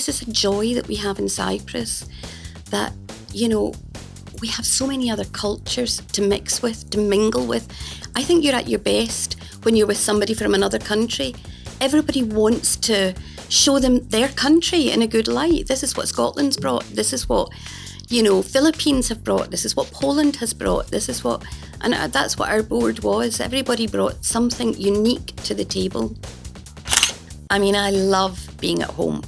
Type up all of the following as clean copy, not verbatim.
this is a joy that we have in Cyprus, that, you know, we have so many other cultures to mix with, to mingle with. I think you're at your best when you're with somebody from another country. Everybody wants to show them their country in a good light. This is what Scotland's brought. This is what, you know, Philippines have brought. This is what Poland has brought. This is what, and that's what our board was. Everybody brought something unique to the table. I mean, I love being at home.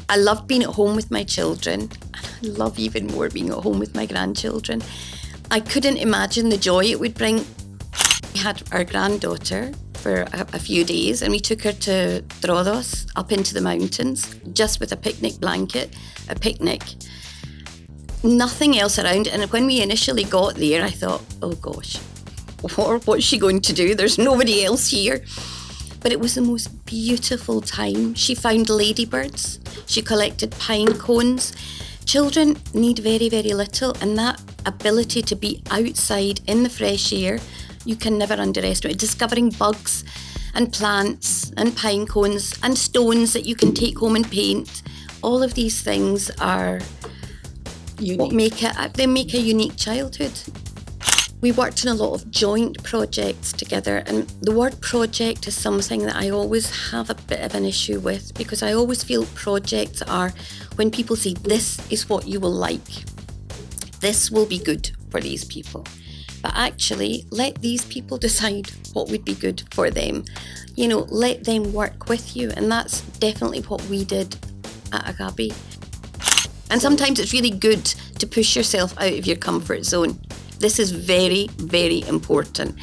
I love being at home with my children. And I love even more being at home with my grandchildren. I couldn't imagine the joy it would bring. We had our granddaughter for a few days, and we took her to Troodos, up into the mountains, just with a picnic blanket, a picnic. Nothing else around. And when we initially got there, I thought, oh gosh, what's she going to do? There's nobody else here. But it was the most beautiful time. She found ladybirds. She collected pine cones. Children need very, very little, and that ability to be outside in the fresh air, you can never underestimate. Discovering bugs and plants and pine cones and stones that you can take home and paint. All of these things are what make a unique childhood. We worked on a lot of joint projects together, and the word project is something that I always have a bit of an issue with, because I always feel projects are when people say, this is what you will like. This will be good for these people. But actually, let these people decide what would be good for them. You know, let them work with you. And that's definitely what we did at AGAPI. And sometimes it's really good to push yourself out of your comfort zone. This is very, very important.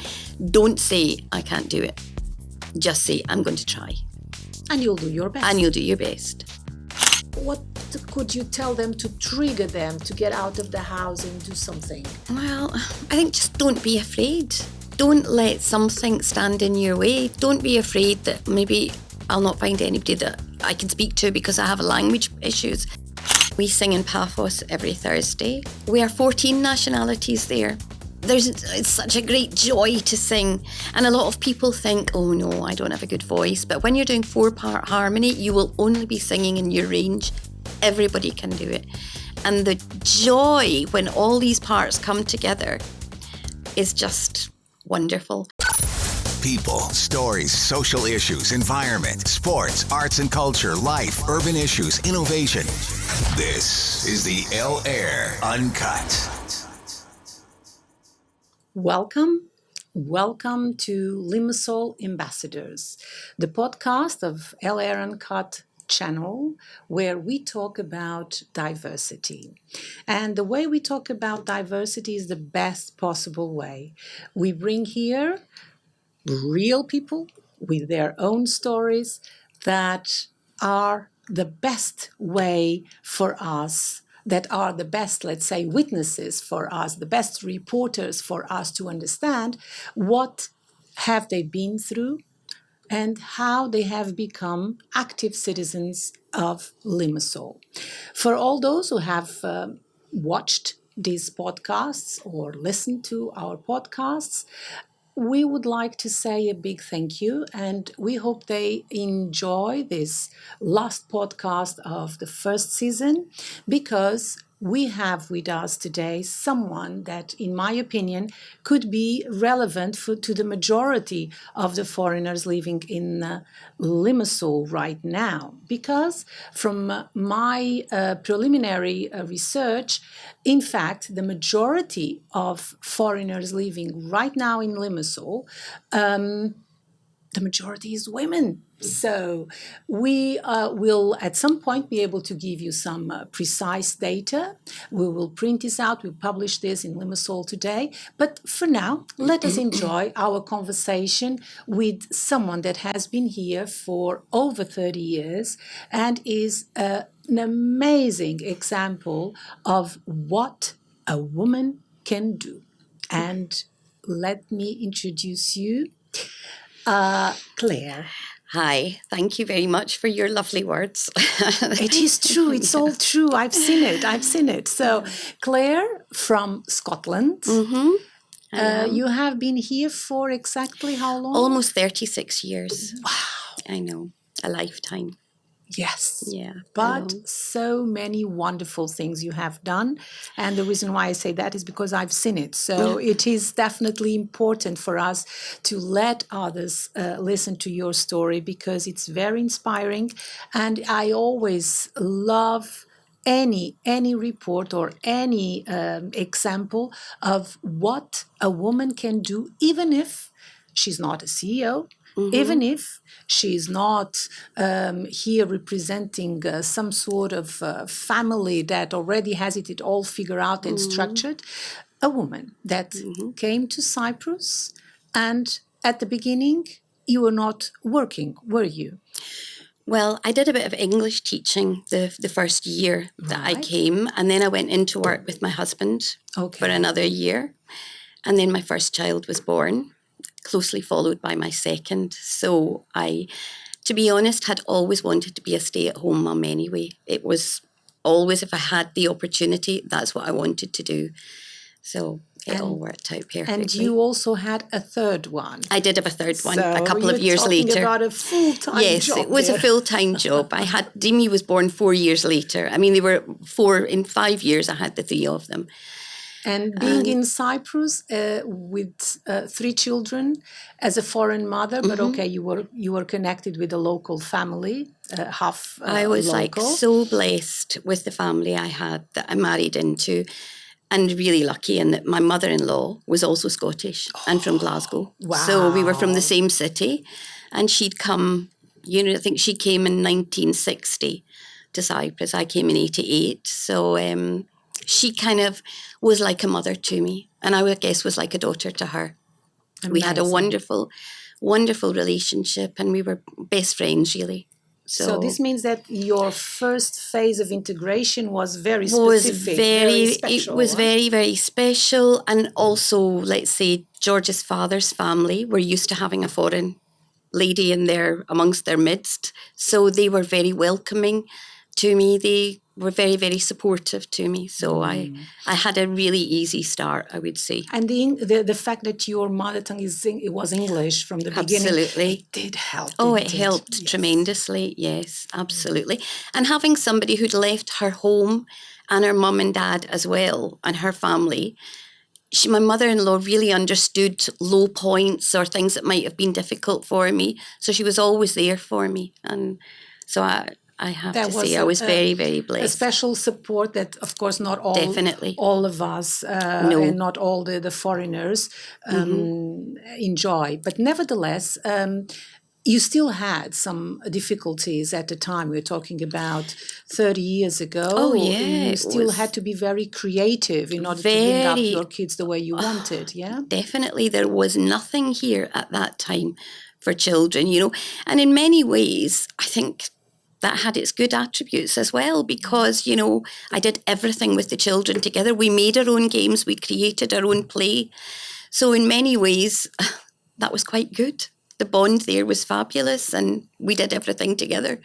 Don't say, I can't do it. Just say, I'm going to try. And you'll do your best. And you'll do your best. What could you tell them to trigger them to get out of the house and do something? Well, I think just don't be afraid. Don't let something stand in your way. Don't be afraid that maybe I'll not find anybody that I can speak to because I have language issues. We sing in Paphos every Thursday. We are 14 nationalities there. It's such a great joy to sing. And a lot of people think, oh no, I don't have a good voice. But when you're doing 4-part harmony, you will only be singing in your range. Everybody can do it. And the joy when all these parts come together is just wonderful. People, stories, social issues, environment, sports, arts and culture, life, urban issues, innovation. This is the El Air Uncut. Welcome to Limassol Ambassadors, the podcast of El Air Uncut channel where we talk about diversity. And the way we talk about diversity is the best possible way. We bring here real people with their own stories that are the best way for us, that are the best, let's say, witnesses for us, the best reporters for us to understand what have they been through and how they have become active citizens of Limassol. For all those who have watched these podcasts or listened to our podcasts, we would like to say a big thank you, and we hope they enjoy this last podcast of the first season, because we have with us today someone that, in my opinion, could be relevant to the majority of the foreigners living in Limassol right now. Because from my preliminary research, in fact, the majority of foreigners living right now in Limassol, the majority is women. So we will at some point be able to give you some precise data. We will print this out. We'll publish this in Limassol today. But for now, let us enjoy our conversation with someone that has been here for over 30 years and is an amazing example of what a woman can do. And let me introduce you, Claire. Hi, thank you very much for your lovely words. It is true. It's all true. I've seen it. So, Claire from Scotland. Mm-hmm. You have been here for exactly how long? Almost 36 years. Wow. I know, a lifetime. Yes. Yeah. But so many wonderful things you have done. And the reason why I say that is because I've seen it. So it is definitely important for us to let others listen to your story, because it's very inspiring. And I always love any report or any example of what a woman can do, even if she's not a CEO, even if she's not here representing some sort of family that already has it all figured out and structured. A woman that came to Cyprus, and at the beginning you were not working, were you? Well, I did a bit of English teaching the first year that I Right. came, and then I went into work with my husband for another year. And then my first child was born, closely followed by my second. So I, to be honest, had always wanted to be a stay-at-home mum anyway. It was always, if I had the opportunity, that's what I wanted to do. So it all worked out perfectly. And you also had a third one. I did have a third one So a couple of years you're talking later. about a full-time Yes, job. it was a full-time job. I had Demi was born 4 years later. I mean, they were 4 in 5 years. I had the 3 of them. And being in Cyprus with 3 children as a foreign mother, but okay, you were connected with a local family, half I was local. so blessed with the family I had that I married into, and really lucky in that my mother-in-law was also Scottish and from Glasgow. Wow. So we were from the same city, and she'd come, I think she came in 1960 to Cyprus. I came in 88. So she kind of was like a mother to me, and I would guess was like a daughter to her. Amazing. We had a wonderful, wonderful relationship, and we were best friends, really. So this means that your first phase of integration was very specific, very special. It was very, very special. And also, let's say, George's father's family were used to having a foreign lady in there amongst their midst. So they were very welcoming to me. They were very, very supportive to me. So I had a really easy start, I would say. And the fact that your mother tongue was English from the beginning, Absolutely. it did help. Oh, it helped tremendously. Yes, absolutely. And having somebody who'd left her home and her mum and dad as well and her family, my mother-in-law really understood low points or things that might have been difficult for me. So she was always there for me. And so I have to say I was very, very blessed. A special support that, of course, not all Definitely. all of us and not all the foreigners enjoy. But nevertheless, you still had some difficulties at the time. We're talking about 30 years ago. Oh, yeah. You still had to be very creative in order to bring up your kids the way you wanted, yeah? Definitely. There was nothing here at that time for children, And in many ways, I think that had its good attributes as well, because, I did everything with the children together. We made our own games. We created our own play. So in many ways, that was quite good. The bond there was fabulous, and we did everything together.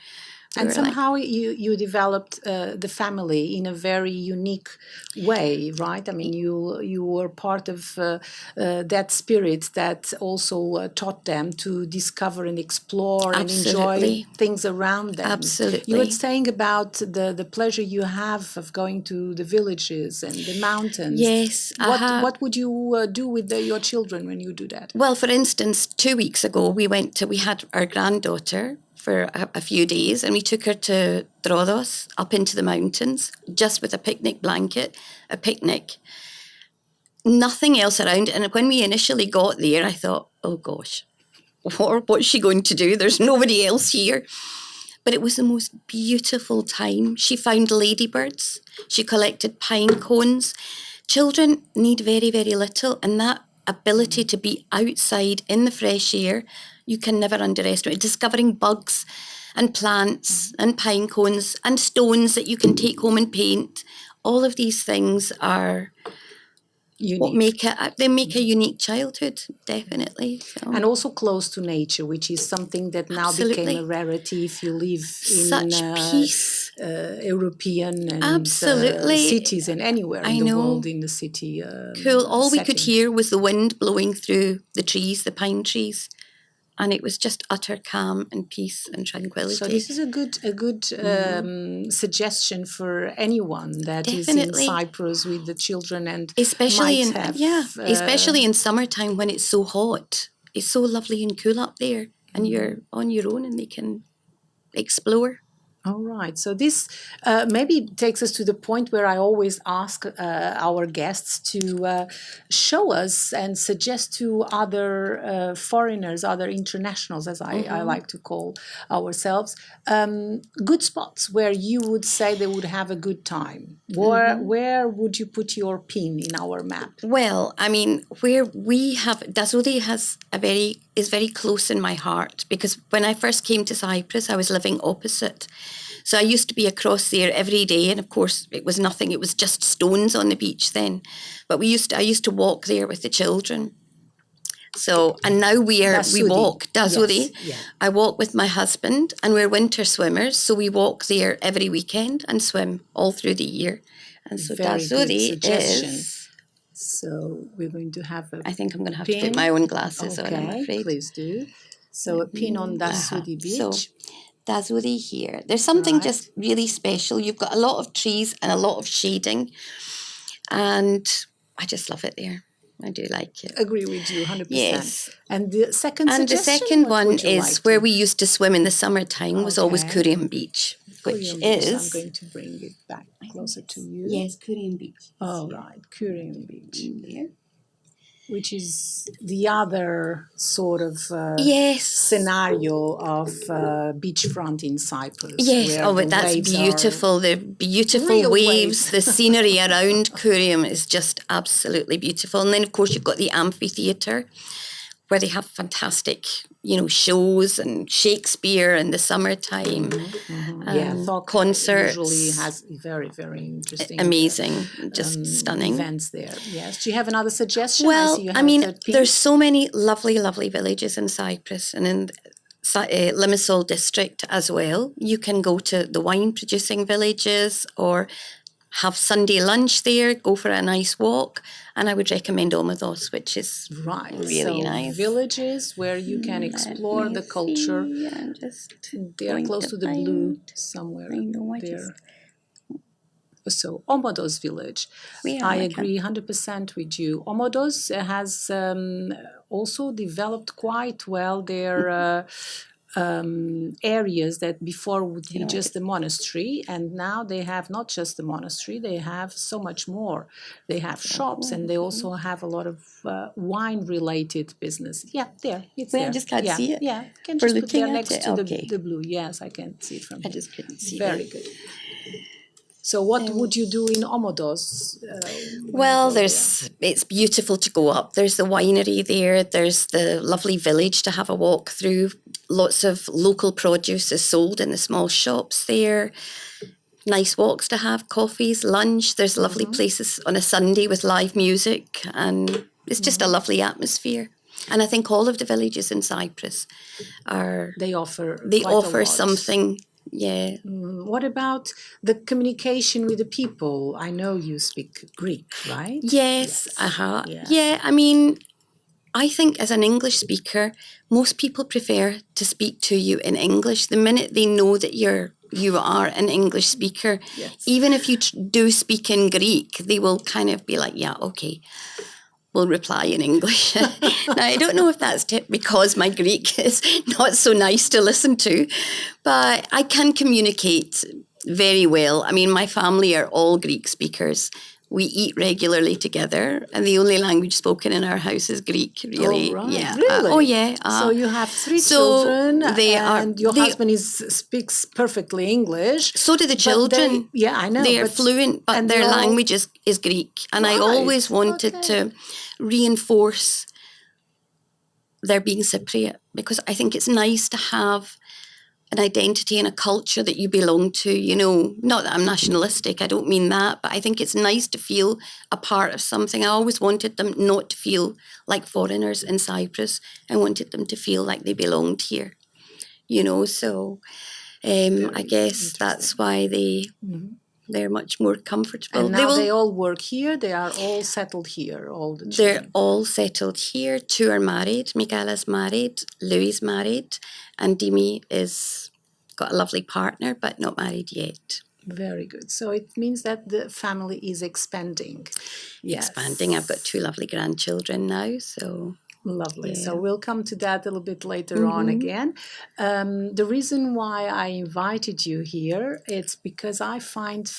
And somehow you developed the family in a very unique way, right? I mean, you were part of that spirit that also taught them to discover and explore and enjoy things around them. Absolutely. You were saying about the pleasure you have of going to the villages and the mountains. Yes. What would you do with your children when you do that? Well, for instance, 2 weeks ago, we had our granddaughter for a few days, and we took her to Troodos, up into the mountains, just with a picnic blanket, a picnic, nothing else around. And when we initially got there, I thought, oh gosh, what's she going to do? There's nobody else here. But it was the most beautiful time. She found ladybirds. She collected pine cones. Children need very, very little, and that ability to be outside in the fresh air, you can never underestimate. Discovering bugs and plants and pine cones and stones that you can take home and paint. All of these things are what make a unique childhood, definitely. So. And also close to nature, which is something that now became a rarity if you live in such peace. European and cities and anywhere in the world in the city. Cool. All we could hear was the wind blowing through the trees, the pine trees. and it was just utter calm and peace and tranquility. So this is a good suggestion for anyone that is in Definitely. Cyprus with the children and especially might in have, especially in summertime when it's so hot. It's so lovely and cool up there, and you're on your own, and they can explore. All right. So this maybe takes us to the point where I always ask our guests to show us and suggest to other foreigners, other internationals, as I like to call ourselves, good spots where you would say they would have a good time. Where would you put your pin in our map? Well, I mean, where we have Dazodi is very close in my heart, because when I first came to Cyprus, I was living opposite. So I used to be across there every day, and of course it was nothing. It was just stones on the beach then. But I used to walk there with the children. So, and now we walk Dazodi. Yes, yeah. I walk with my husband, and we're winter swimmers, so we walk there every weekend and swim all through the year. And so Very good Dazodi suggestion. is. So we're going to have a I think I'm going to have pin. to put my own glasses on, I'm Okay, afraid. please do. So a pin on Dasudi Beach. So Dazodi here. There's something just really special. You've got a lot of trees and a lot of shading, and I just love it there. I do like it. Agree with you, 100%. Yes. And the second And the suggestion, second what one would you is like where to- we used to swim in the summertime was always Okay. Kurium Beach, which Kurium Beach. is... I'm going to bring it back closer to you. Yes, Kurium Beach. Oh, right, Kurium Beach, There. which is the other sort of Yes. scenario of beachfront in Cyprus. Yes, where oh, the but that's waves are beautiful. The beautiful real waves, waves. the scenery around Kurium is just absolutely beautiful. And then, of course, you've got the amphitheatre, where they have fantastic, shows and Shakespeare in the summertime. Thok Concerts. usually has very, very interesting, Amazing, just stunning. events there. Yes. Do you have another suggestion? Well, see you I have mean, a third pin. there's so many lovely, lovely villages in Cyprus and in Limassol district as well. You can go to the wine-producing villages or have Sunday lunch there, go for a nice walk. And I would recommend Omedos, which is really nice. Villages where you can explore the culture. They are close to the blue somewhere there. So Omodos village. I agree 100% with you. Omodos has also developed quite well their areas that before would be just a monastery, and now they have not just the monastery, they have so much more. They have shops, and they also have a lot of wine-related business. Yeah, there, it's there. I just can't see it. Yeah, you can For just put there looking at next it? to Okay. the blue. Yes, I can see it from here. I just couldn't see Very it. good. So what would you do in Omodos? Well, it's beautiful to go up. There's the winery there. There's the lovely village to have a walk through. Lots of local produce is sold in the small shops there. Nice walks to have, coffees, lunch. There's lovely places on a Sunday with live music, and it's just a lovely atmosphere. And I think all of the villages in Cyprus They offer offer quite a lot. something. Yeah. What about the communication with the people? I know you speak Greek, right? Yes. Yeah. Yeah, I mean, I think as an English speaker, most people prefer to speak to you in English. The minute they know that you are an English speaker, even if you do speak in Greek, they will kind of be like, yeah, okay, we'll reply in English. Now, I don't know if that's because my Greek is not so nice to listen to, but I can communicate very well. I mean, my family are all Greek speakers. We eat regularly together, and the only language spoken in our house is Greek, really. Oh, right. Yeah. Really? So you have three children, and your husband speaks perfectly English. So do the children. I know. They are fluent, but their language is Greek. And I always wanted to reinforce their being Cypriot, because I think it's nice to have an identity and a culture that you belong to, not that I'm nationalistic, I don't mean that, but I think it's nice to feel a part of something. I always wanted them not to feel like foreigners in Cyprus. I wanted them to feel like they belonged here, so I guess that's why they They're much more comfortable. And now they all work here. They are all settled here, all the They're children. all settled here. 2 are married. Michaela's married. Louis married. And Dimi is got a lovely partner, but not married yet. Very good. So it means that the family is expanding. Yes. Expanding. I've got 2 lovely grandchildren now, so... Lovely. Yeah. So we'll come to that a little bit later on again. The reason why I invited you here, it's because I find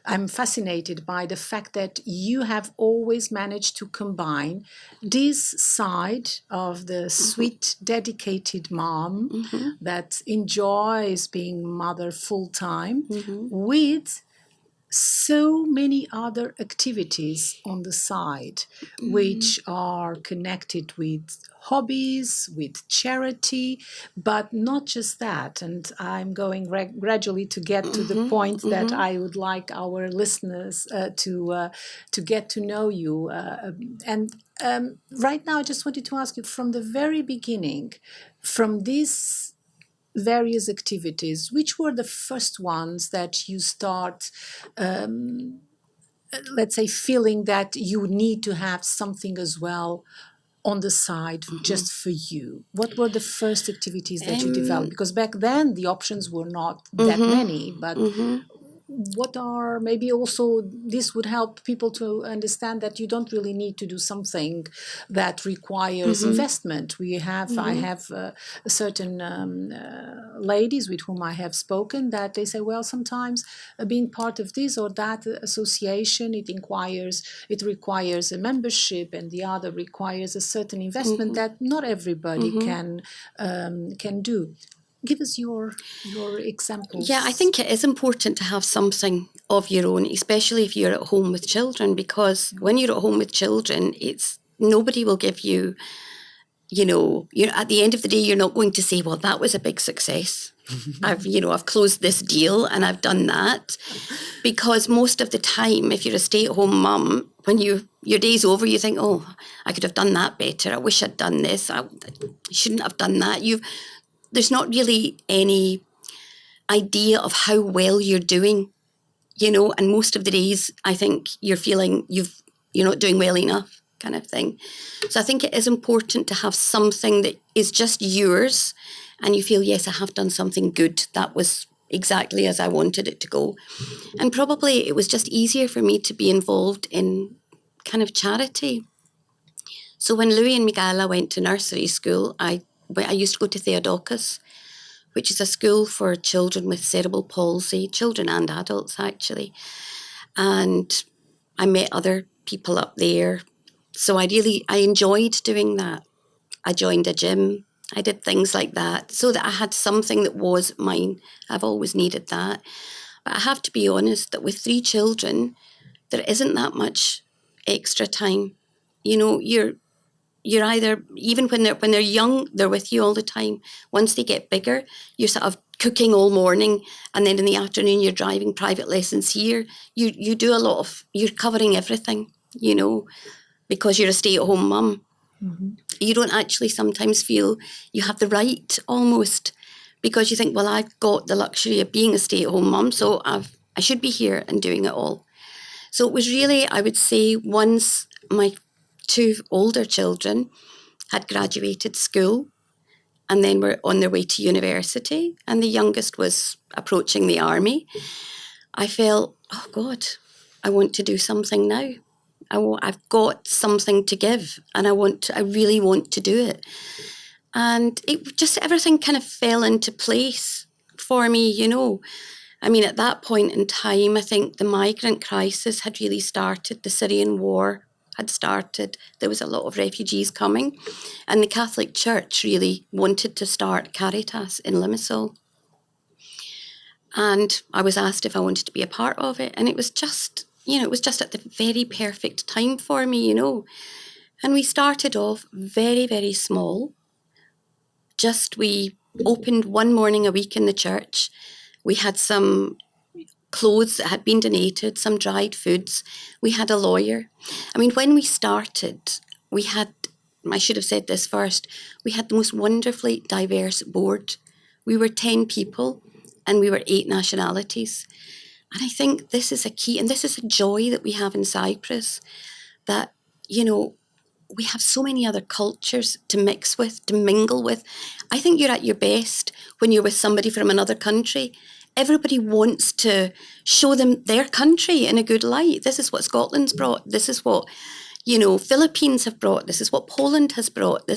I'm fascinated by the fact that you have always managed to combine this side of the sweet, dedicated mom that enjoys being mother full time with so many other activities on the side, which are connected with hobbies, with charity, but not just that. And I'm going gradually to get to the point that I would like our listeners to get to know you. Right now, I just wanted to ask you from the very beginning, from this various activities, which were the first ones that you start, let's say, feeling that you need to have something as well on the side just for you? What were the first activities that you developed? Because back then the options were not that many, but what are maybe also this would help people to understand that you don't really need to do something that requires investment. I have certain ladies with whom I have spoken that they say, well, sometimes being part of this or that association, it requires a membership, and the other requires a certain investment that not everybody can do. Give us your examples. Yeah, I think it is important to have something of your own, especially if you're at home with children, because when you're at home with children, nobody will give you, you're at the end of the day, you're not going to say, well, that was a big success. I've closed this deal and I've done that. Because most of the time, if you're a stay-at-home mum, when your day's over, you think, oh, I could have done that better. I wish I'd done this. I shouldn't have done that. There's not really any idea of how well you're doing, and most of the days I think you're feeling you're not doing well enough, kind of thing. So I think it is important to have something that is just yours and you feel, yes, I have done something good. That was exactly as I wanted it to go. And probably it was just easier for me to be involved in kind of charity. So when Louis and Michaela went to nursery school, I used to go to Theodokos, which is a school for children with cerebral palsy, children and adults actually. And I met other people up there. So I enjoyed doing that. I joined a gym. I did things like that so that I had something that was mine. I've always needed that. But I have to be honest that with 3 children, there isn't that much extra time. You're either, even when they're young, they're with you all the time. Once they get bigger, you're sort of cooking all morning, and then in the afternoon you're driving private lessons here. You do a lot of, you're covering everything, because you're a stay-at-home mum. You don't actually sometimes feel you have the right, almost, because you think, well, I've got the luxury of being a stay-at-home mum, so I should be here and doing it all. So it was really, I would say, once my 2 older children had graduated school and then were on their way to university, and the youngest was approaching the army, I felt, oh God, I want to do something now. I've got something to give, and I really want to do it. And it just, everything kind of fell into place for me, I mean, at that point in time, I think the migrant crisis had really started. The Syrian war had started. There was a lot of refugees coming. And the Catholic Church really wanted to start Caritas in Limassol. And I was asked if I wanted to be a part of it. And it was just, at the very perfect time for me, And we started off very, very small. We opened one morning a week in the church. We had some clothes that had been donated, some dried foods. We had a lawyer. I mean, when we started, I should have said this first, we had the most wonderfully diverse board. We were 10 people and we were 8 nationalities. And I think this is a key, and this is a joy that we have in Cyprus, that, we have so many other cultures to mix with, to mingle with. I think you're at your best when you're with somebody from another country. Everybody wants to show them their country in a good light. This is what Scotland's brought. This is what, Philippines have brought. This is what Poland has brought.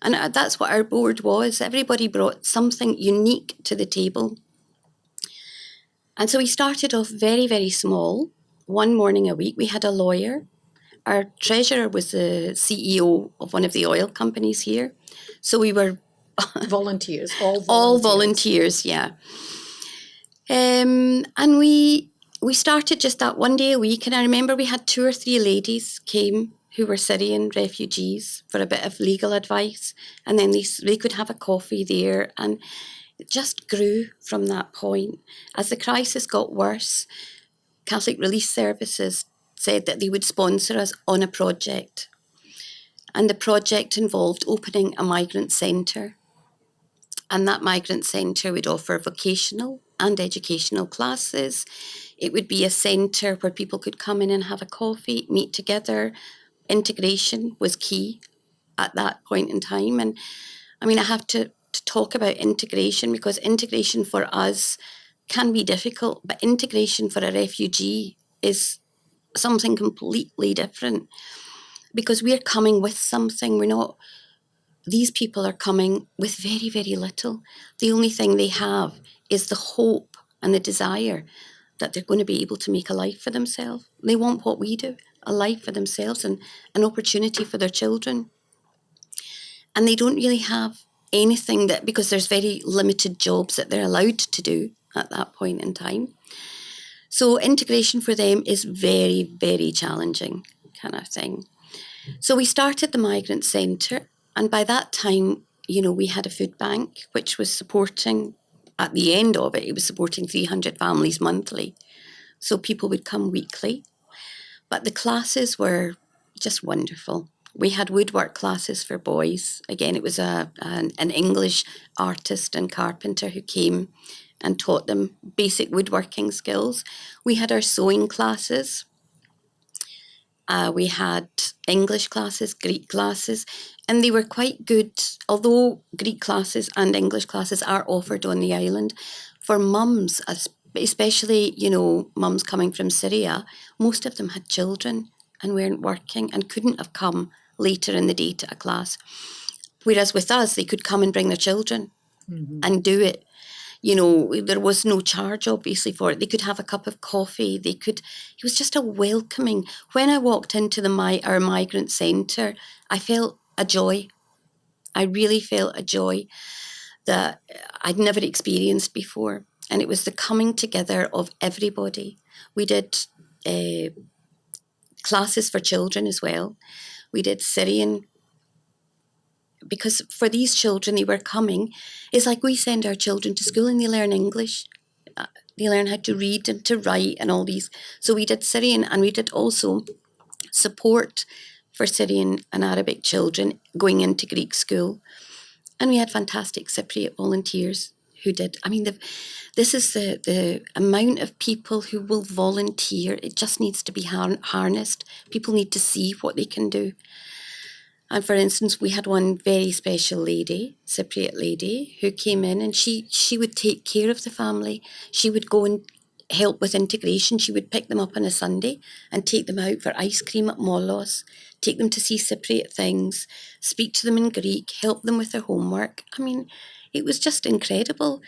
And that's what our board was. Everybody brought something unique to the table. And so we started off very, very small. One morning a week, we had a lawyer. Our treasurer was the CEO of one of the oil companies here. So we were Volunteers, all volunteers, yeah. And we started just that one day a week. And I remember we had 2 or 3 ladies came who were Syrian refugees for a bit of legal advice. And then they could have a coffee there. And it just grew from that point. As the crisis got worse, Catholic Relief Services said that they would sponsor us on a project. And the project involved opening a migrant centre. And that migrant centre would offer vocational and educational classes. It would be a centre where people could come in and have a coffee, meet together. Integration was key at that point in time. And I mean, I have to talk about integration, because integration for us can be difficult, but integration for a refugee is something completely different, because we're coming with something. These people are coming with very, very little. The only thing they have is the hope and the desire that they're going to be able to make a life for themselves. They want what we do, a life for themselves and an opportunity for their children. And they don't really have anything because there's very limited jobs that they're allowed to do at that point in time. So integration for them is very, very challenging kind of thing. So we started the migrant centre, and by that time, we had a food bank which was supporting, at the end of it was supporting 300 families monthly. So people would come weekly. But the classes were just wonderful. We had woodwork classes for boys. Again, it was an English artist and carpenter who came and taught them basic woodworking skills. We had our sewing classes. We had English classes, Greek classes, and they were quite good. Although Greek classes and English classes are offered on the island, for mums, especially, mums coming from Syria, most of them had children and weren't working and couldn't have come later in the day to a class. Whereas with us, they could come and bring their children and do it. There was no charge, obviously, for it. They could have a cup of coffee. It was just a welcoming. When I walked into our migrant centre, I felt a joy. I really felt a joy that I'd never experienced before. And it was the coming together of everybody. We did classes for children as well. We did Syrian, because for these children, they were coming. It's like we send our children to school and they learn English. They learn how to read and to write and all these. So we did Syrian, and we did also support for Syrian and Arabic children going into Greek school. And we had fantastic Cypriot volunteers who did. I mean, this is the amount of people who will volunteer. It just needs to be harnessed. People need to see what they can do. And for instance, we had one very special lady, Cypriot lady, who came in, and she would take care of the family. She would go and help with integration. She would pick them up on a Sunday and take them out for ice cream at Molos, take them to see Cypriot things, speak to them in Greek, help them with their homework. I mean, it was just incredible.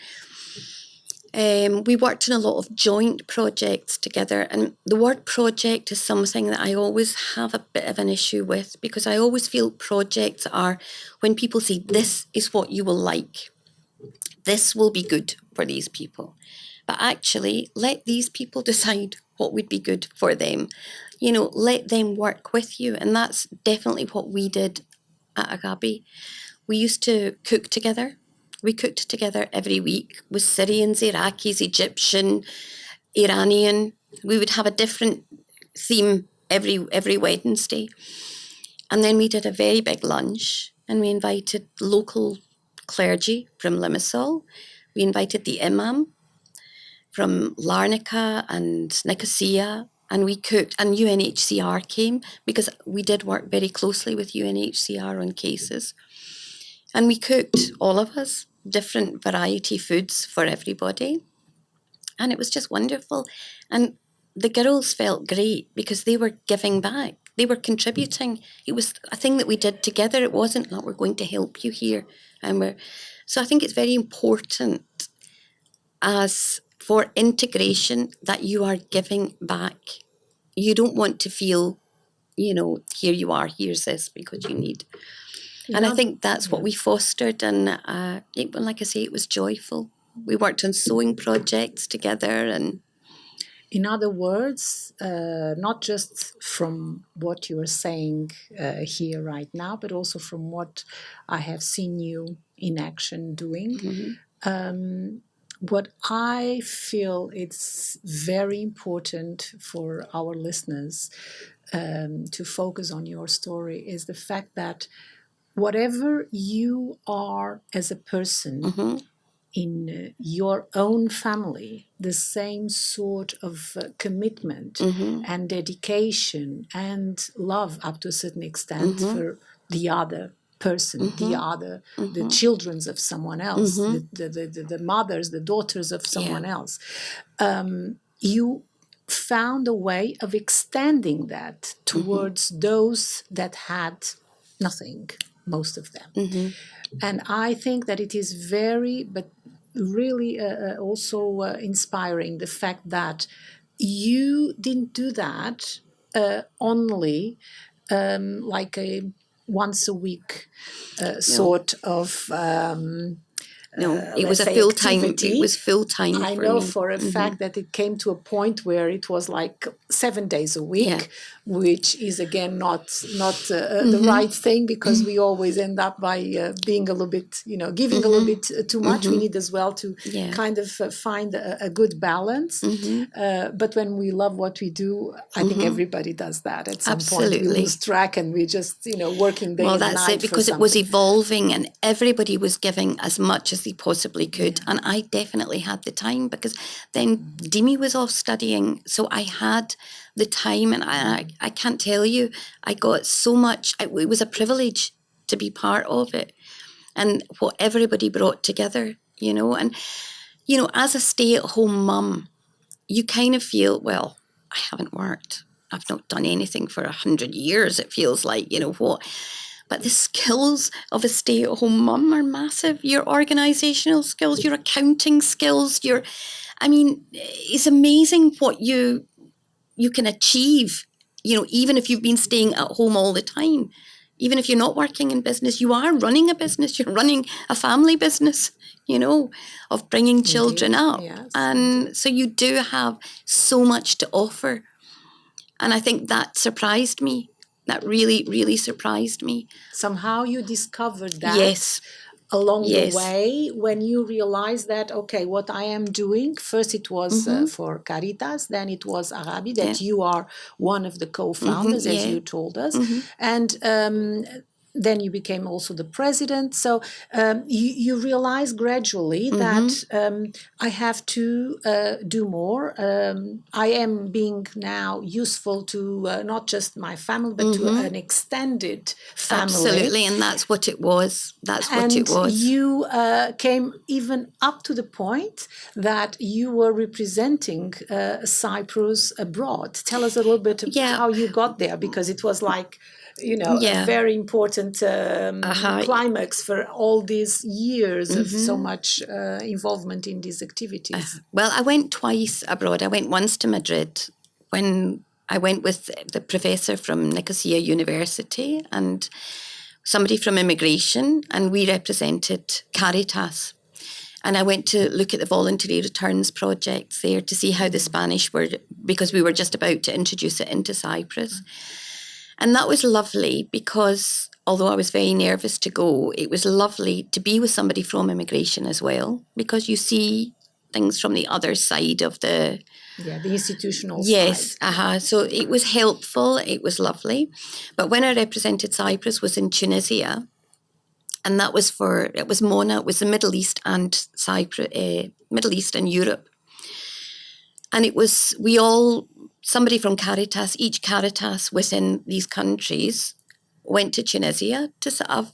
We worked on a lot of joint projects together, and the word project is something that I always have a bit of an issue with, because I always feel projects are when people say, this is what you will like. This will be good for these people. But actually, let these people decide what would be good for them. Let them work with you. And that's definitely what we did at AGAPI. We used to cook together. We cooked together every week with Syrians, Iraqis, Egyptian, Iranian. We would have a different theme every Wednesday. And then we did a very big lunch, and we invited local clergy from Limassol. We invited the imam from Larnaca and Nicosia, and we cooked, and UNHCR came because we did work very closely with UNHCR on cases. And we cooked, all of us, different variety foods for everybody. And it was just wonderful. And the girls felt great because they were giving back. They were contributing. It was a thing that we did together. It wasn't like we're going to help you here. So I think it's very important as for integration that you are giving back. You don't want to feel, here you are, here's this because you need. And I think that's what we fostered. And like I say, it was joyful. We worked on sewing projects together. And in other words, not just from what you are saying here right now, but also from what I have seen you in action doing. What I feel it's very important for our listeners to focus on your story is the fact that whatever you are as a person in your own family, the same sort of commitment and dedication and love up to a certain extent for the other person, the children of someone else, the mothers, the daughters of someone else. You found a way of extending that towards those that had nothing, most of them. And I think that it is but really also inspiring, the fact that you didn't do that only like a once a week sort of no, it was a full time. Activity. It was full time. I know for a fact that it came to a point where it was like 7 days a week, which is again not the right thing, because we always end up by being a little bit, giving a little bit too much. We need as well to kind of find a good balance. But when we love what we do, I think everybody does that at some point. We lose track and we just, working day and night. Well, that's it, because it was evolving and everybody was giving as much as they possibly could. And I definitely had the time, because then Dimi was off studying. So I had the time, and I can't tell you, I got so much. It was a privilege to be part of it, and what everybody brought together, and, as a stay-at-home mum, you kind of feel, well, I haven't worked. I've not done anything for 100 years, it feels like, what. But the skills of a stay-at-home mum are massive. Your organisational skills, your accounting skills, it's amazing what you can achieve, even if you've been staying at home all the time. Even if you're not working in business, you are running a business. You're running a family business, of bringing children up. Yes, and so you do have so much to offer. And I think that surprised me. That really, really surprised me. Somehow you discovered that along the way, when you realized that, okay, what I am doing, first it was for Caritas, then it was AGAPI, that you are one of the co-founders, as you told us. And then you became also the president. So you realize gradually that I have to do more. I am being now useful to not just my family, but to an extended family. Absolutely, and that's what it was. You came even up to the point that you were representing Cyprus abroad. Tell us a little bit about how you got there, because it was like, a very important climax for all these years of so much involvement in these activities. Well, I went twice abroad. I went once to Madrid when I went with the professor from Nicosia University and somebody from immigration, and we represented Caritas. And I went to look at the voluntary returns projects there to see how the Spanish were, because we were just about to introduce it into Cyprus. And that was lovely, because although I was very nervous to go, it was lovely to be with somebody from immigration as well, because you see things from the other side of the institutional side. Yes, so it was helpful, it was lovely. But when I represented Cyprus was in Tunisia, and it was MONA, it was the Middle East and Cyprus, Middle East and Europe. And it was, somebody from Caritas, each Caritas within these countries went to Tunisia to sort of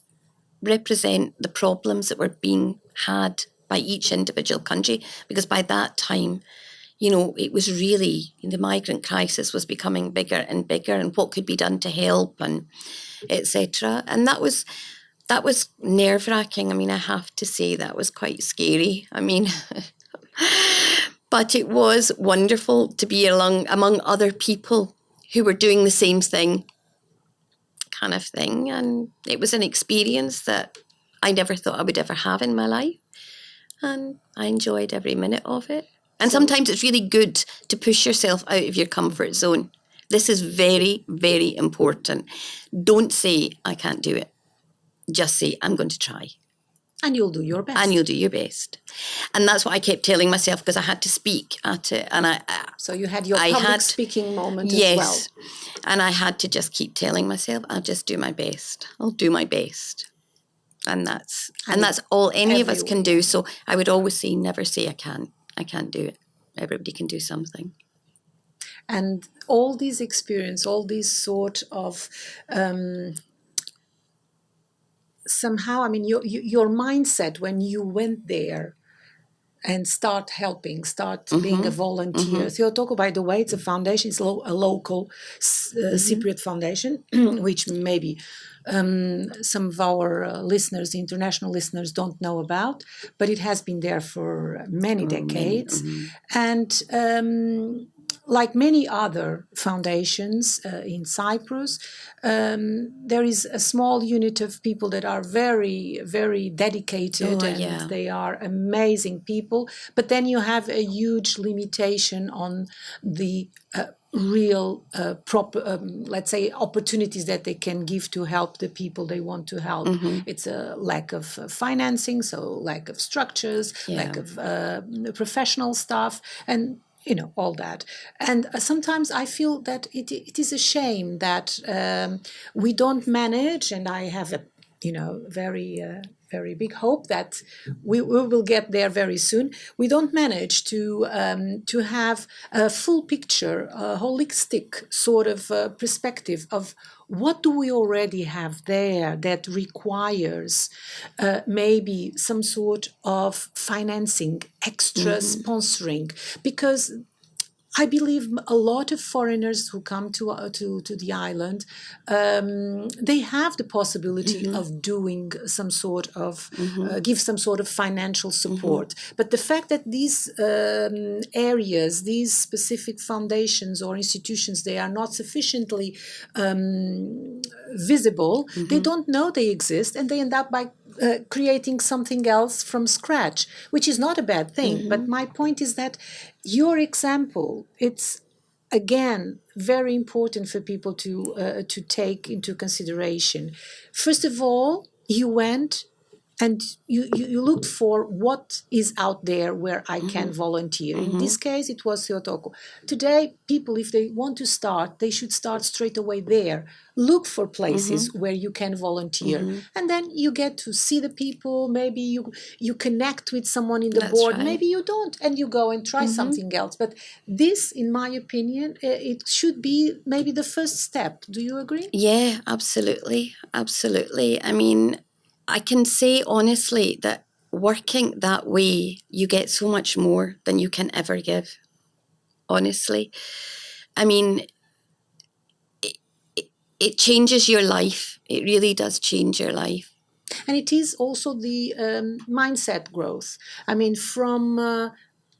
represent the problems that were being had by each individual country, because by that time, it was really, the migrant crisis was becoming bigger and bigger, and what could be done to help, and etc. And that was nerve-wracking. I mean, I have to say that was quite scary. I mean, but it was wonderful to be among other people who were doing the same thing, kind of thing. And it was an experience that I never thought I would ever have in my life. And I enjoyed every minute of it. And sometimes it's really good to push yourself out of your comfort zone. This is very, very important. Don't say, I can't do it. Just say, I'm going to try. And you'll do your best. And you'll do your best. And that's what I kept telling myself, because I had to speak at it. And so you had your public speaking moment as well. Yes. And I had to just keep telling myself, I'll just do my best. I'll do my best. And that's all any of us can do. So I would always say, never say I can't. I can't do it. Everybody can do something. And all these experience, all these sort of somehow, I mean, your mindset when you went there and start helping, being a volunteer. Theotoko, by the way, it's a foundation. It's a local Cypriot foundation, which maybe some of our listeners, international listeners, don't know about, but it has been there for many decades. And like many other foundations in Cyprus, there is a small unit of people that are very, very dedicated, they are amazing people. But then you have a huge limitation on the real let's say, opportunities that they can give to help the people they want to help. It's a lack of financing, so lack of structures, lack of professional staff, and all that. And sometimes I feel that it is a shame that we don't manage, and I have a very big hope that we will get there very soon. We don't manage to have a full picture, a holistic sort of perspective of what do we already have there that requires maybe some sort of financing, extra sponsoring, because I believe a lot of foreigners who come to the island, they have the possibility of doing some sort of, give some sort of financial support. But the fact that these areas, these specific foundations or institutions, they are not sufficiently visible, they don't know they exist, and they end up by creating something else from scratch, which is not a bad thing. But my point is that your example, it's again very important for people to take into consideration. First of all, you went and you looked for what is out there where I can volunteer. In this case, it was Theotoko. Today, people, if they want to start, they should start straight away there. Look for places where you can volunteer. And then you get to see the people. Maybe you connect with someone in the board. Right. Maybe you don't, and you go and try something else. But this, in my opinion, it should be maybe the first step. Do you agree? Yeah, absolutely. Absolutely. I mean, I can say honestly that working that way, you get so much more than you can ever give. Honestly. I mean, it changes your life. It really does change your life. And it is also the mindset growth. I mean, from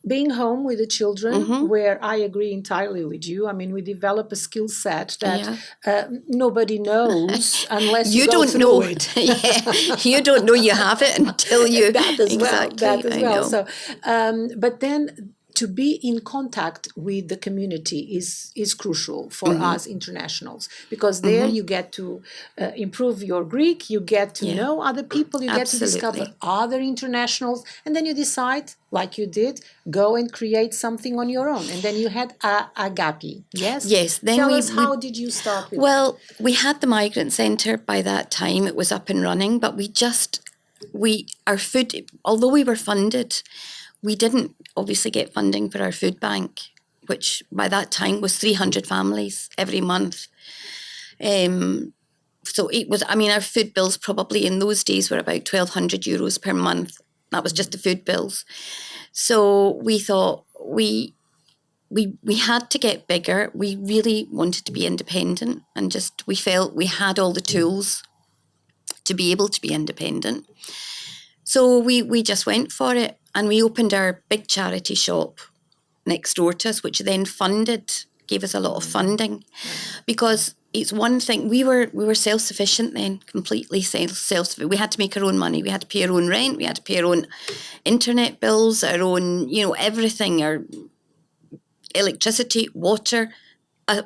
being home with the children, where I agree entirely with you. I mean, we develop a skill set that nobody knows unless you don't know it. You don't know you have it until you. That as well. So, but then to be in contact with the community is crucial for us internationals, because there you get to improve your Greek, you get to know other people, you get to discover other internationals, and then you decide, like you did, go and create something on your own. And then you had AGAPI, yes? Yes. Then Tell us, how did you start with that? We had the migrant centre by that time. It was up and running, but our food, although we were funded, we didn't obviously get funding for our food bank. which by that time was 300 families every month. So it was, I mean, our food bills probably in those days were about €1,200 per month. That was just the food bills. So we thought we had to get bigger. We really wanted to be independent, and just we felt we had all the tools to be able to be independent. So we just went for it, and we opened our big charity shop next door to us, which then gave us a lot of funding, because it's one thing, we were self-sufficient then, completely self-sufficient. We had to make our own money. We had to pay our own rent. We had to pay our own internet bills, our own, everything, our electricity, water,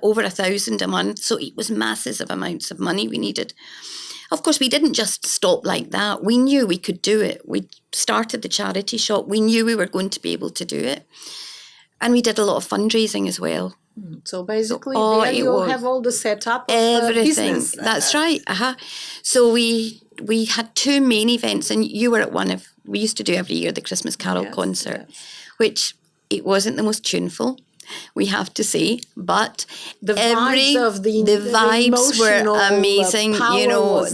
over 1,000 a month. So it was massive amounts of money we needed. Of course, we didn't just stop like that. We knew we could do it. We started the charity shop. We knew we were going to be able to do it. And we did a lot of fundraising as well. So basically, there you have all the setup of everything. Business. That's right. So we had two main events, and you were at one of. We used to do every year the Christmas Carol concert, which it wasn't the most tuneful, we have to say, but the vibes were amazing.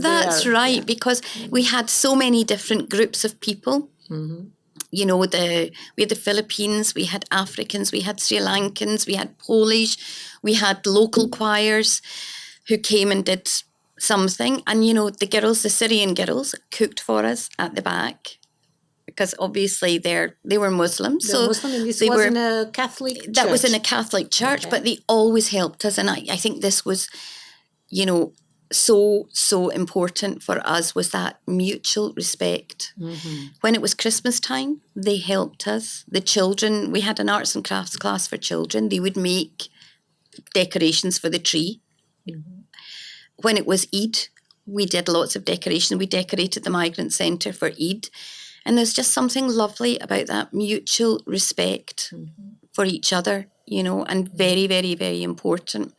That's right, because we had so many different groups of people. Mm-hmm. We had the Philippines, we had Africans, we had Sri Lankans, we had Polish, we had local choirs who came and did something. And, the Syrian girls cooked for us at the back, because obviously they were Muslims. So Muslim, and this was in a Catholic church? That was in a Catholic church, but they always helped us. And I think this was, so important for us, was that mutual respect. Mm-hmm. When it was Christmas time, they helped us. The children, we had an arts and crafts class for children. They would make decorations for the tree. Mm-hmm. When it was Eid, we did lots of decoration. We decorated the migrant centre for Eid. And there's just something lovely about that mutual respect for each other, and very, very, very important.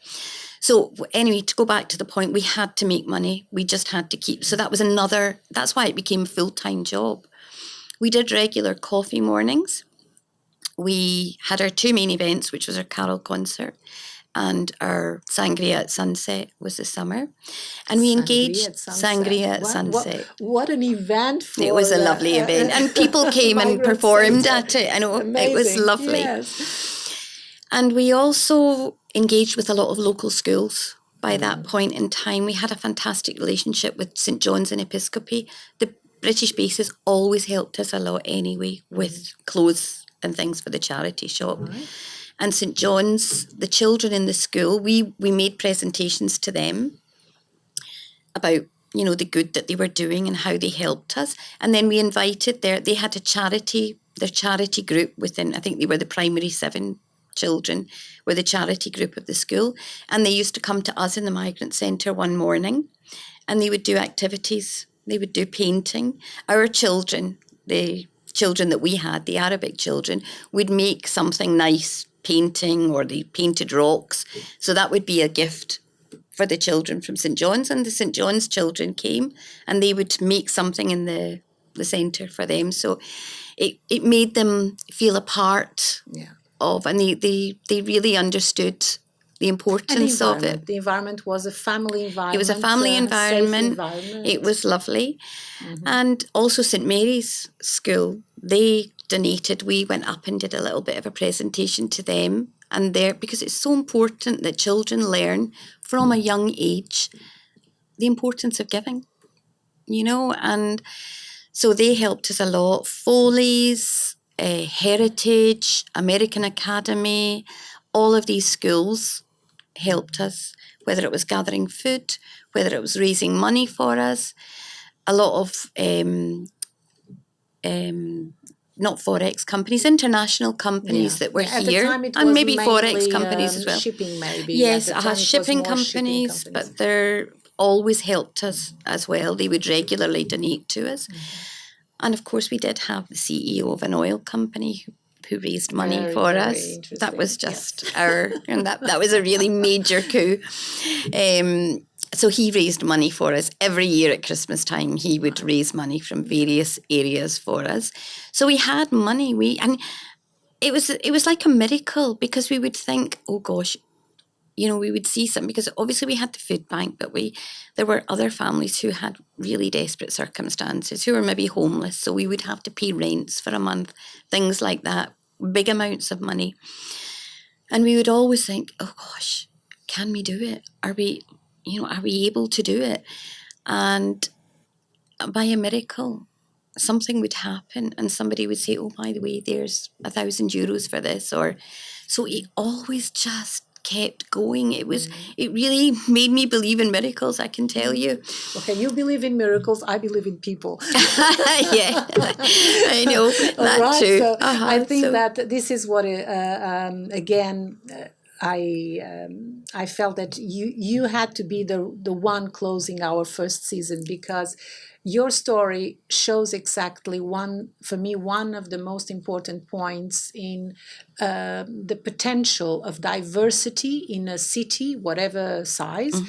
So anyway, to go back to the point, we had to make money. We just had to keep. So that's why it became a full-time job. We did regular coffee mornings. We had our two main events, which was our carol concert and our sangria at sunset was the summer. And we engaged sangria at sunset. What an event for it was a lovely event. And people came and performed at it. I know, amazing. It was lovely. Yes. And we also engaged with a lot of local schools. By that point in time, we had a fantastic relationship with St. John's and Episcopi. The British bases always helped us a lot anyway with clothes and things for the charity shop. Right. And St. John's, the children in the school, we made presentations to them about, the good that they were doing and how they helped us. And then we invited they had their charity group within, I think they were the primary 7 children, were the charity group of the school. And they used to come to us in the migrant centre one morning, and they would do activities. They would do painting. Our children, the children that we had, the Arabic children, would make something nice, painting, or they painted rocks. So that would be a gift for the children from St. John's, and the St. John's children came and they would make something in the centre for them. So it made them feel a part of, and they really understood the importance of it. The environment was a family environment. It was a family environment. Safe environment. It was lovely. Mm-hmm. And also St. Mary's School, they donated. We went up and did a little bit of a presentation to them, and because it's so important that children learn from a young age the importance of giving, and so they helped us a lot. Foley's, Heritage, American Academy, all of these schools helped us, whether it was gathering food, whether it was raising money for us. A lot of not Forex companies, international companies that were here, and maybe Forex companies as well. Shipping, maybe. Yes, shipping companies, but they're always helped us as well. They would regularly donate to us. Mm-hmm. And of course, we did have the CEO of an oil company who raised money for us. That was just and that was a really major coup. So he raised money for us every year at Christmas time. He would raise money from various areas for us. So we had money. And it was like a miracle, because we would think, oh gosh, we would see something, because obviously we had the food bank, but there were other families who had really desperate circumstances, who were maybe homeless, so we would have to pay rents for a month, things like that, big amounts of money. And we would always think, oh gosh, can we do it? Are we able to do it? And by a miracle, something would happen and somebody would say, oh, by the way, there's €1,000 for this. Or so it always just kept going. It really made me believe in miracles, I can tell you. Okay, you believe in miracles, I believe in people. Yeah, I know, that right, too. So I think that this is what, again, I felt that you had to be the one closing our first season, because your story shows exactly one of the most important points in the potential of diversity in a city, whatever size,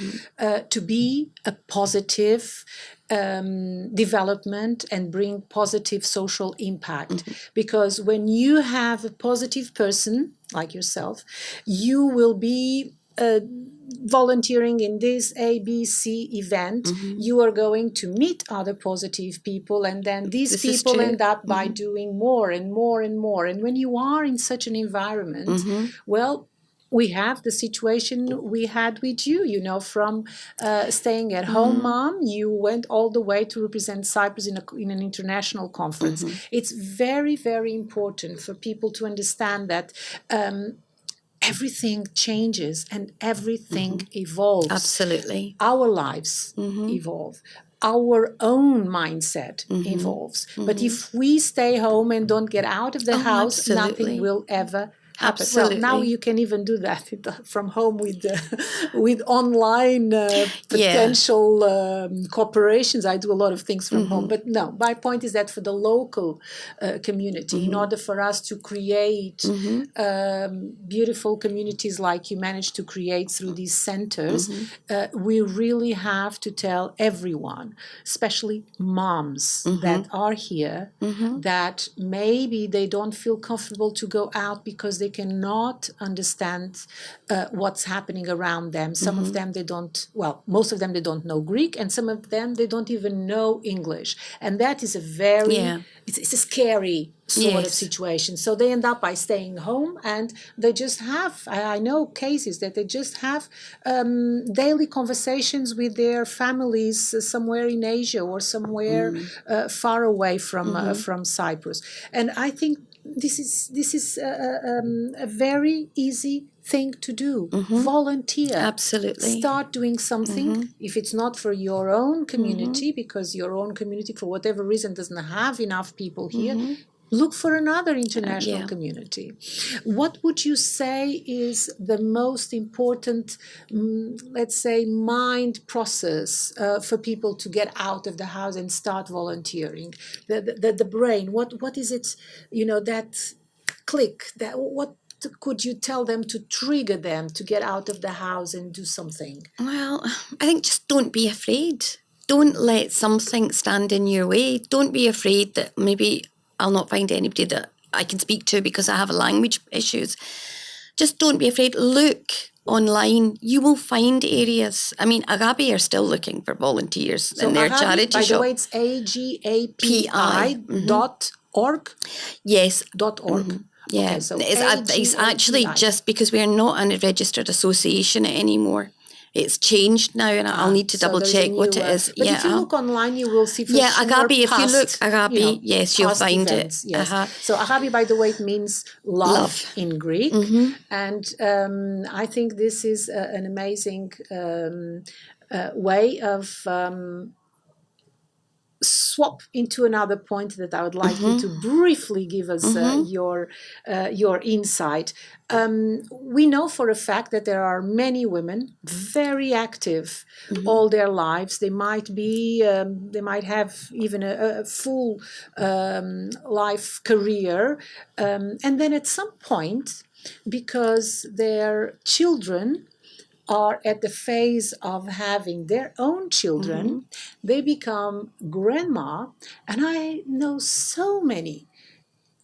to be a positive development and bring positive social impact. Because when you have a positive person like yourself, you will be volunteering in this ABC event, you are going to meet other positive people, and then these people end up by doing more and more and more. And when you are in such an environment, well, we have the situation we had with you, from staying at home mom, you went all the way to represent Cyprus in an international conference. It's very, very important for people to understand that everything changes and everything evolves. Absolutely. Our lives evolve. Our own mindset evolves. But if we stay home and don't get out of the house, absolutely. Nothing will ever happen. Absolutely. Well, now you can even do that from home with online potential corporations. I do a lot of things from home. But no, my point is that for the local community, in order for us to create beautiful communities like you managed to create through these centers, we really have to tell everyone, especially moms that are here, that maybe they don't feel comfortable to go out because they cannot understand what's happening around them. Some of them most of them they don't know Greek, and some of them they don't even know English. And that is a very, it's a scary sort of situation. So they end up by staying home, and they just have, I know cases that they just have daily conversations with their families somewhere in Asia or somewhere far away from Cyprus. And I think this is a very easy thing to do. Volunteer. Absolutely. Start doing something. If it's not for your own community, because your own community, for whatever reason, doesn't have enough people here, look for another international community. What would you say is the most important, let's say, mind process for people to get out of the house and start volunteering? The brain, what is it, that click, what could you tell them to trigger them to get out of the house and do something? Well, I think just don't be afraid. Don't let something stand in your way. Don't be afraid that maybe I'll not find anybody that I can speak to because I have language issues. Just don't be afraid. Look online. You will find areas. I mean, AGAPI are still looking for volunteers in their AGAPI, charity by shop. the way, it's AGAPI.org. Yes. .org. Yeah, Okay, so it's actually just because we're not a registered association anymore. It's changed now, and I'll need to double check what it is. But if you look online, you will see for sure AGAPI. If you look past, AGAPI, yes, you'll find events, it. Yes. So AGAPI, by the way, it means love. In Greek, and I think this is an amazing way of swap into another point that I would like you to briefly give us your insight. We know for a fact that there are many women very active all their lives. They might have even a full life career, and then at some point, because their children are at the phase of having their own children, they become grandma. And I know so many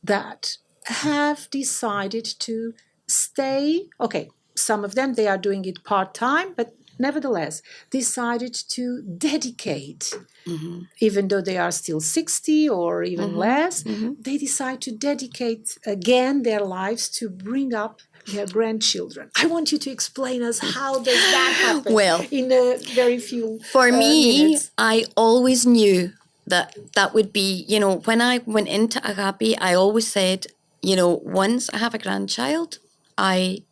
that have decided to stay. Okay, some of them, they are doing it part-time, but nevertheless decided to dedicate, even though they are still 60 or even less, they decide to dedicate again their lives to bring up their grandchildren. I want you to explain us how does that happen Well, in a very few for me, minutes. I always knew that would be, when I went into AGAPI, I always said, once I have a grandchild, I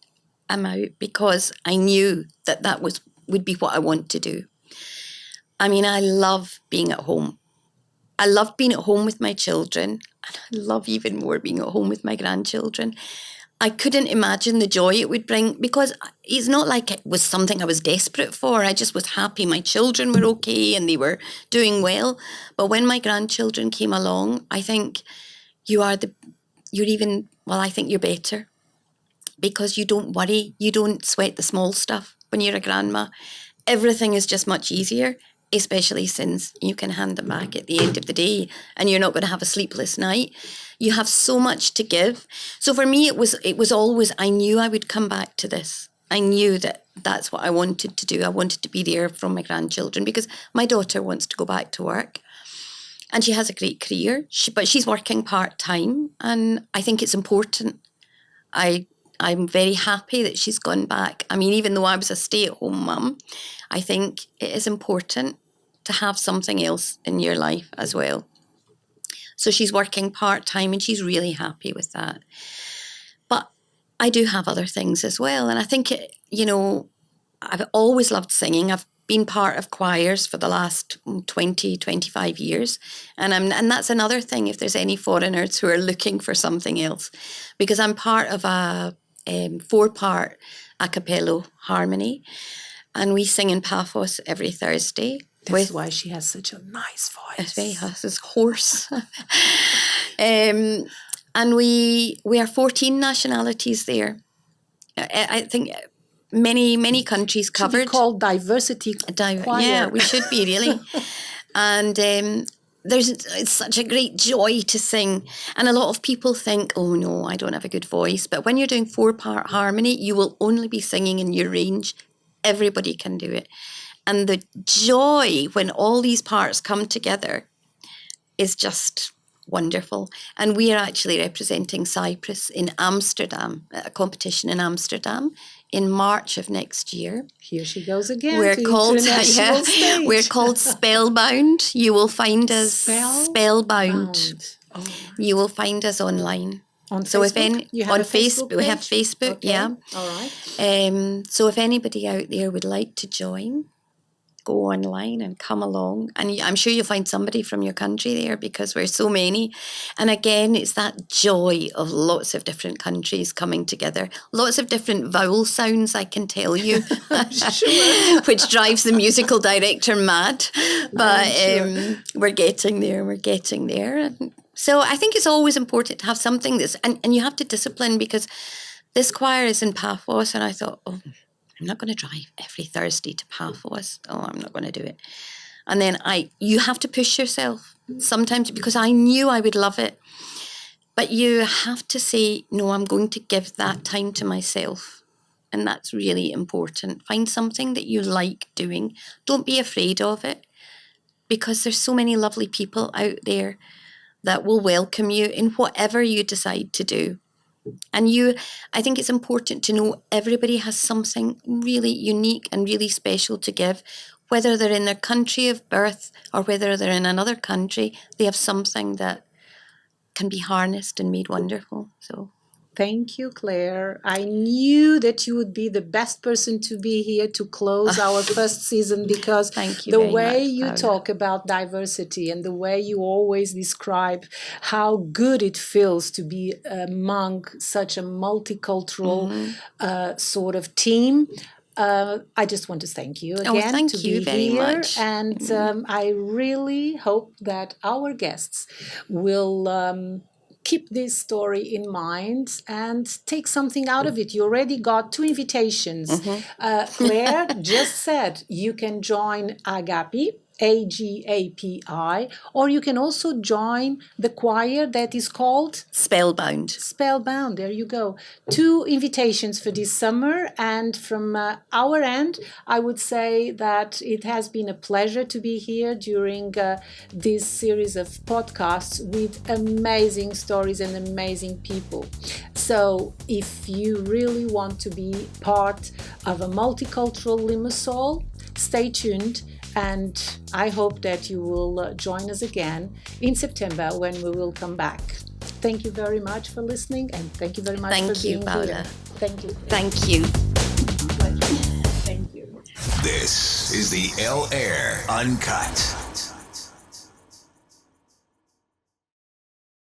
am out, because I knew that would be what I want to do. I mean, I love being at home. I love being at home with my children, and I love even more being at home with my grandchildren. I couldn't imagine the joy it would bring, because it's not like it was something I was desperate for. I just was happy my children were okay and they were doing well. But when my grandchildren came along, I think I think you're better, because you don't worry, you don't sweat the small stuff when you're a grandma. Everything is just much easier, especially since you can hand them back at the end of the day and you're not going to have a sleepless night. You have so much to give. So for me, it was always, I knew I would come back to this. I knew that's what I wanted to do. I wanted to be there for my grandchildren, because my daughter wants to go back to work and she has a great career, but she's working part-time, and I think it's important. I'm very happy that she's gone back. I mean, even though I was a stay-at-home mum, I think it is important to have something else in your life as well. So she's working part-time and she's really happy with that. But I do have other things as well. And I think, I've always loved singing. I've been part of choirs for the last 20, 25 years. And that's another thing, if there's any foreigners who are looking for something else, because I'm part of a 4-part a cappella harmony, and we sing in Paphos every Thursday. That's why she has such a nice voice. It's hoarse. And we are 14 nationalities there. I think many countries covered. Should be called diversity choir. Yeah, we should be, really. And it's such a great joy to sing. And a lot of people think, oh no, I don't have a good voice. But when you're doing 4-part harmony, you will only be singing in your range. Everybody can do it. And the joy when all these parts come together is just wonderful. And we are actually representing Cyprus in Amsterdam, at a competition in Amsterdam, in March of next year. Here she goes again. We're called Spellbound. You will find us Spellbound. Oh. You will find us online. On so Facebook? We have Facebook, okay. yeah. All right. So if anybody out there would like to join, go online and come along. And I'm sure you'll find somebody from your country there, because we're so many. And again, it's that joy of lots of different countries coming together. Lots of different vowel sounds, I can tell you, which drives the musical director mad. But we're getting there. And so I think it's always important to have something and you have to discipline, because this choir is in Paphos, and I thought, I'm not going to drive every Thursday to Paphos. I'm not going to do it. And then you have to push yourself sometimes, because I knew I would love it. But you have to say, no, I'm going to give that time to myself. And that's really important. Find something that you like doing. Don't be afraid of it, because there's so many lovely people out there that will welcome you in whatever you decide to do. And I think it's important to know everybody has something really unique and really special to give, whether they're in their country of birth or whether they're in another country. They have something that can be harnessed and made wonderful. So thank you, Claire. I knew that you would be the best person to be here to close our first season, because the way you talk about diversity and the way you always describe how good it feels to be among such a multicultural sort of team. I just want to thank you again thank to you be very here. much. And I really hope that our guests will keep this story in mind and take something out of it. You already got 2 invitations. Claire just said you can join AGAPI. AGAPI, or you can also join the choir that is called Spellbound. Spellbound. There you go. 2 invitations for this summer, and from our end, I would say that it has been a pleasure to be here during this series of podcasts with amazing stories and amazing people. So if you really want to be part of a multicultural Limassol, stay tuned, and I hope that you will join us again in September when we will come back. Thank you very much for listening, and thank you very much for being Paula. here. Thank you. Thank you. Thank you. This is the El Air Uncut.